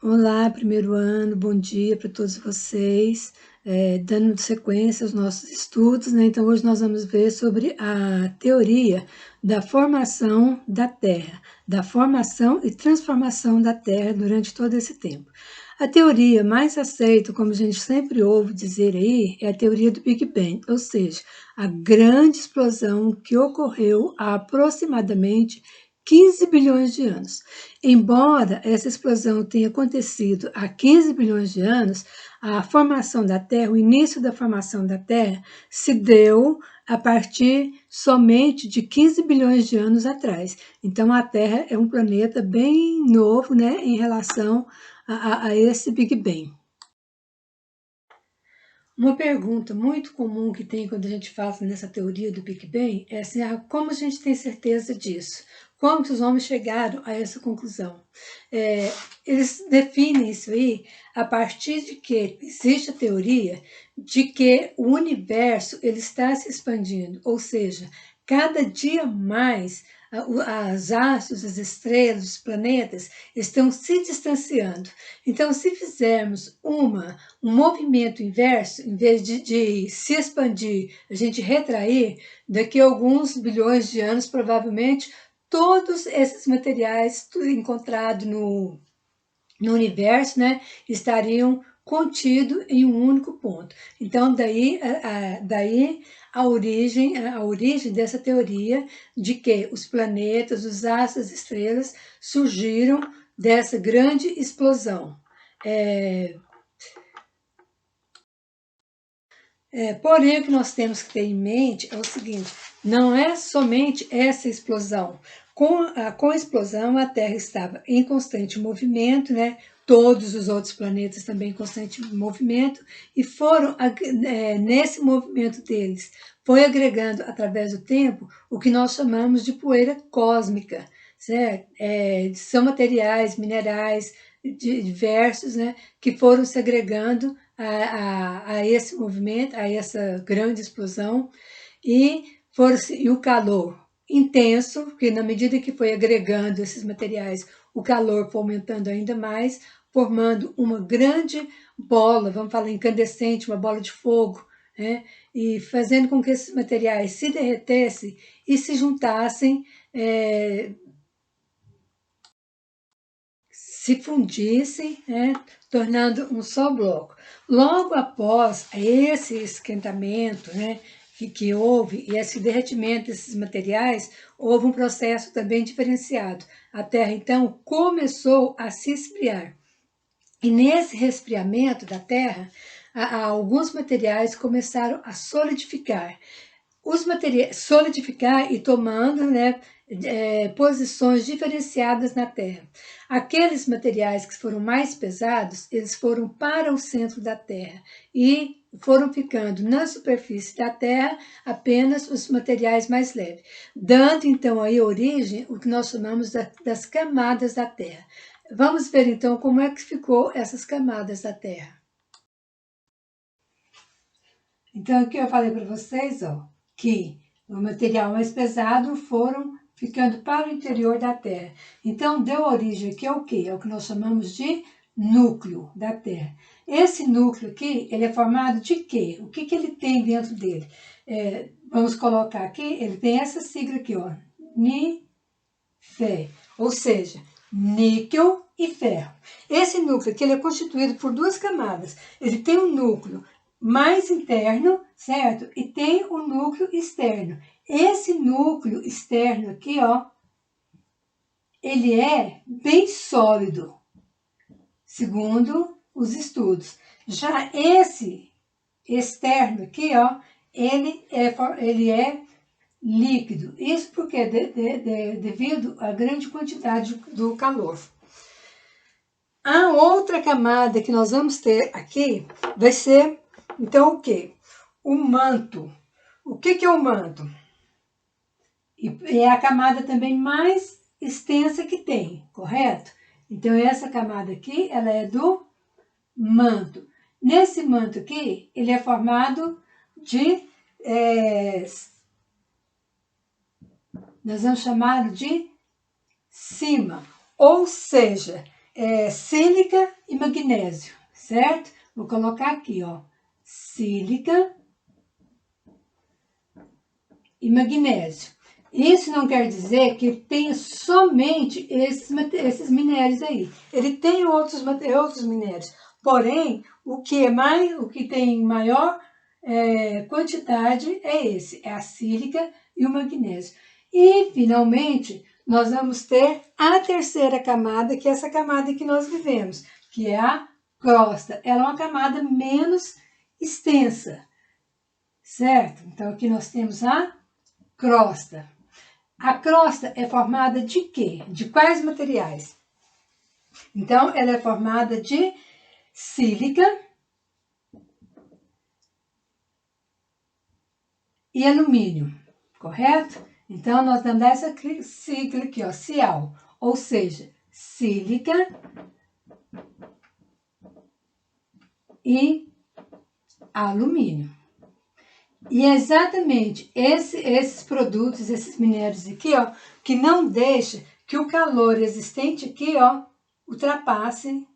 Olá, primeiro ano, bom dia para todos vocês. Dando sequência aos nossos estudos, né? Então, hoje nós vamos ver sobre a teoria da formação da Terra, da formação e transformação da Terra durante todo esse tempo. A teoria mais aceita, como a gente sempre ouve dizer aí, é a teoria do Big Bang, ou seja, a grande explosão que ocorreu há aproximadamente 15 bilhões de anos. Embora essa explosão tenha acontecido há 15 bilhões de anos, a formação da Terra, o início da formação da Terra, se deu a partir somente de 15 bilhões de anos atrás. Então, a Terra é um planeta bem novo, né, em relação a esse Big Bang. Uma pergunta muito comum que tem quando a gente fala nessa teoria do Big Bang é assim, como a gente tem certeza disso? Como que os homens chegaram a essa conclusão? Eles definem isso aí a partir de que existe a teoria de que o universo ele está se expandindo, ou seja, cada dia mais as astros, as estrelas, os planetas estão se distanciando. Então, se fizermos um movimento inverso, em vez de se expandir, a gente retrair, daqui a alguns bilhões de anos, provavelmente, todos esses materiais encontrados no universo, né, estariam contidos em um único ponto. Então, daí a origem dessa teoria de que os planetas, os astros, as estrelas surgiram dessa grande explosão. Porém, o que nós temos que ter em mente é o seguinte: não é somente essa explosão. Com a explosão, a Terra estava em constante movimento, né? Todos os outros planetas também em constante movimento, e nesse movimento deles, foi agregando através do tempo o que nós chamamos de poeira cósmica, certo? São materiais, minerais diversos, né, que foram se agregando a esse movimento, a essa grande explosão, e o calor intenso, porque na medida que foi agregando esses materiais, o calor foi aumentando ainda mais, formando uma grande bola, vamos falar incandescente, uma bola de fogo, né? E fazendo com que esses materiais se derretessem e se juntassem, se fundissem, né, tornando um só bloco. Logo após esse esquentamento, né, que houve, e esse derretimento desses materiais, houve um processo também diferenciado. A Terra, então, começou a se esfriar. E nesse resfriamento da Terra, alguns materiais começaram a solidificar. Os materiais solidificar e tomando, né, posições diferenciadas na Terra. Aqueles materiais que foram mais pesados, eles foram para o centro da Terra e foram ficando na superfície da Terra apenas os materiais mais leves, dando então aí origem o que nós chamamos das camadas da Terra. Vamos ver então como é que ficou essas camadas da Terra. Então, aqui eu falei para vocês, ó, que o material mais pesado foram ficando para o interior da Terra. Então, deu origem aqui ao quê? É o que nós chamamos de núcleo da Terra. Esse núcleo aqui, ele é formado de quê? O que ele tem dentro dele? Vamos colocar aqui, ele tem essa sigla aqui, ó, Ni-Fe, ou seja, níquel e ferro. Esse núcleo aqui ele é constituído por duas camadas. Ele tem um núcleo mais interno, certo? E tem o núcleo externo. Esse núcleo externo aqui, ó, ele é bem sólido, segundo os estudos. Já esse externo aqui, ó, ele é líquido. Isso porque devido à grande quantidade do calor. A outra camada que nós vamos ter aqui vai ser, então, o quê? O manto. O que é o manto? E é a camada também mais extensa que tem, correto? Então, essa camada aqui, ela é do manto. Nesse manto aqui, ele é formado de, nós vamos chamar de cima, ou seja, sílica e magnésio, certo? Vou colocar aqui, ó, sílica e magnésio. Isso não quer dizer que tem somente esses minérios aí. Ele tem outros minérios. Porém, o que tem maior quantidade é a sílica e o magnésio. E, finalmente, nós vamos ter a terceira camada, que é essa camada que nós vivemos, que é a crosta. Ela é uma camada menos extensa, certo? Então, aqui nós temos a crosta. A crosta é formada de quê? De quais materiais? Então, ela é formada de sílica e alumínio, correto? Então, nós damos essa sigla aqui, ó, Cial, ou seja, sílica e alumínio. E é exatamente esses produtos, esses minérios aqui, ó, que não deixa que o calor existente aqui, ó, ultrapasse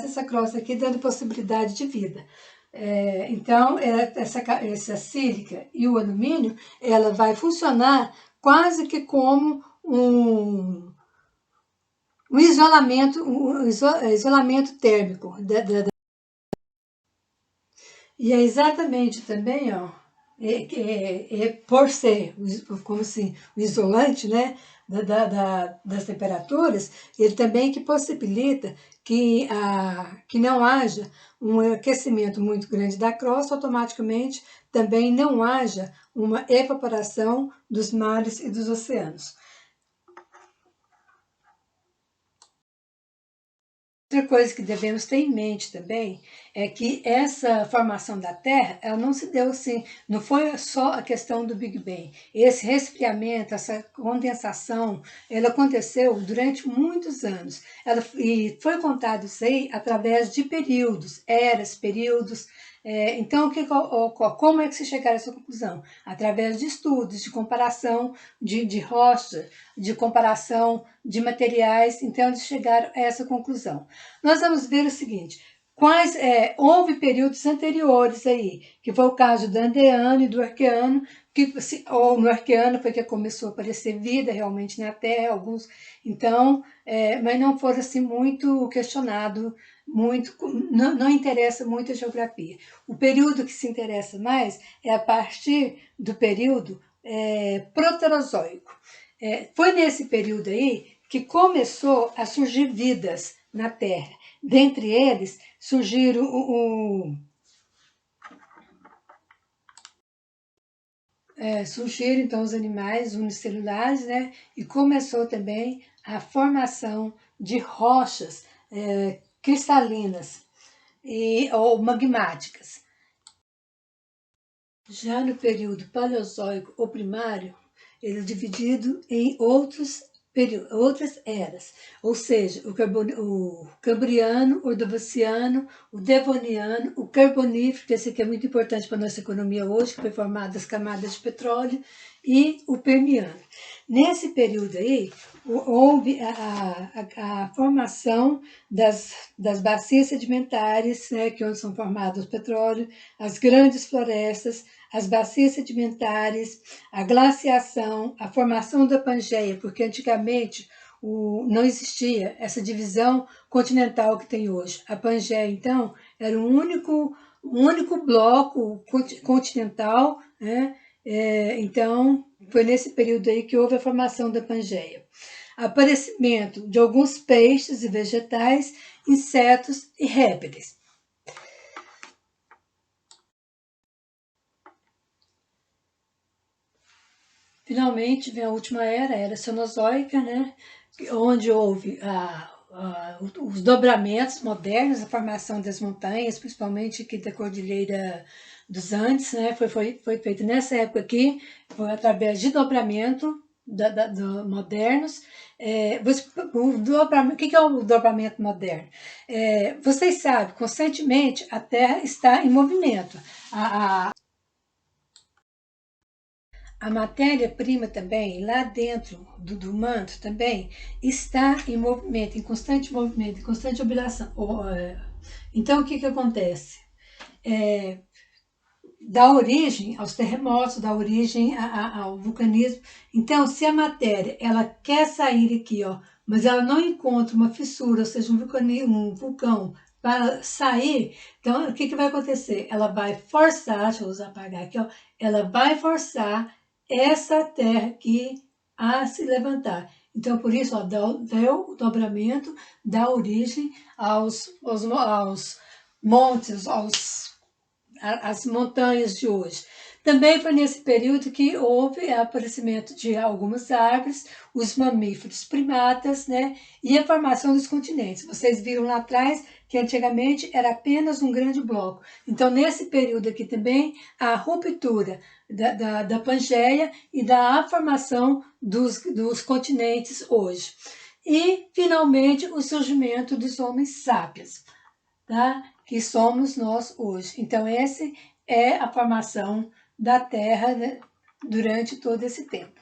essa crosta aqui, dando possibilidade de vida. Então, essa sílica e o alumínio, ela vai funcionar quase que como um isolamento térmico. E é exatamente também, ó, por ser, como assim, o isolante, né, das temperaturas, ele também que possibilita que não haja um aquecimento muito grande da crosta, automaticamente também não haja uma evaporação dos mares e dos oceanos. Outra coisa que devemos ter em mente também é que essa formação da Terra, ela não se deu assim, não foi só a questão do Big Bang. Esse resfriamento, essa condensação, ela aconteceu durante muitos anos. E foi contado isso aí através de períodos, eras, períodos. Então, como é que se chegaram a essa conclusão? Através de estudos, de comparação de rocha, de comparação de materiais, então eles chegaram a essa conclusão. Nós vamos ver o seguinte, houve períodos anteriores aí, que foi o caso do Andeano e do Arqueano, ou no Arqueano foi que começou a aparecer vida realmente na Terra, alguns, então, mas não foram assim muito questionado, não interessa muito a geografia. O período que se interessa mais é a partir do período proterozoico. Foi nesse período aí que começou a surgir vidas na Terra. Dentre eles, surgiram então os animais unicelulares, né? E começou também a formação de rochas cristalinas ou magmáticas. Já no período paleozoico ou primário, ele é dividido em outras eras, ou seja, o Cambriano, o Ordovaciano, o Devoniano, o Carbonífero, que esse aqui é muito importante para a nossa economia hoje, que foi formado das camadas de petróleo, e o Permiano. Nesse período aí, houve a formação das bacias sedimentares, né, que onde são formados o petróleo, as grandes florestas, as bacias sedimentares, a glaciação, a formação da Pangeia, porque antigamente não existia essa divisão continental que tem hoje. A Pangeia, então, era um único bloco continental, né? Então, foi nesse período aí que houve a formação da Pangeia. Aparecimento de alguns peixes e vegetais, insetos e répteis. Finalmente vem a última era, a era Cenozoica, né? Onde houve os dobramentos modernos, a formação das montanhas, principalmente aqui da Cordilheira dos Andes, né? Foi feito nessa época aqui, foi através de dobramento modernos. O que é o dobramento moderno? Vocês sabem, constantemente a Terra está em movimento. a matéria-prima também, lá dentro do manto também, está em movimento, em constante oscilação. Então, o que que acontece? Dá origem aos terremotos, dá origem ao vulcanismo. Então, se a matéria ela quer sair aqui, ó, mas ela não encontra uma fissura, ou seja, um vulcão para sair, então o que que vai acontecer? Ela vai forçar, deixa eu usar apagar aqui, ó, ela vai forçar essa terra aqui a se levantar. Então, por isso, ó, o dobramento dá origem aos montes, as montanhas de hoje. Também foi nesse período que houve o aparecimento de algumas árvores, os mamíferos primatas, né, e a formação dos continentes. Vocês viram lá atrás que antigamente era apenas um grande bloco. Então, nesse período aqui também, a ruptura da Pangeia e da formação dos continentes hoje. E, finalmente, o surgimento dos homens sábios, tá? Que somos nós hoje. Então, essa é a formação da Terra, né, durante todo esse tempo.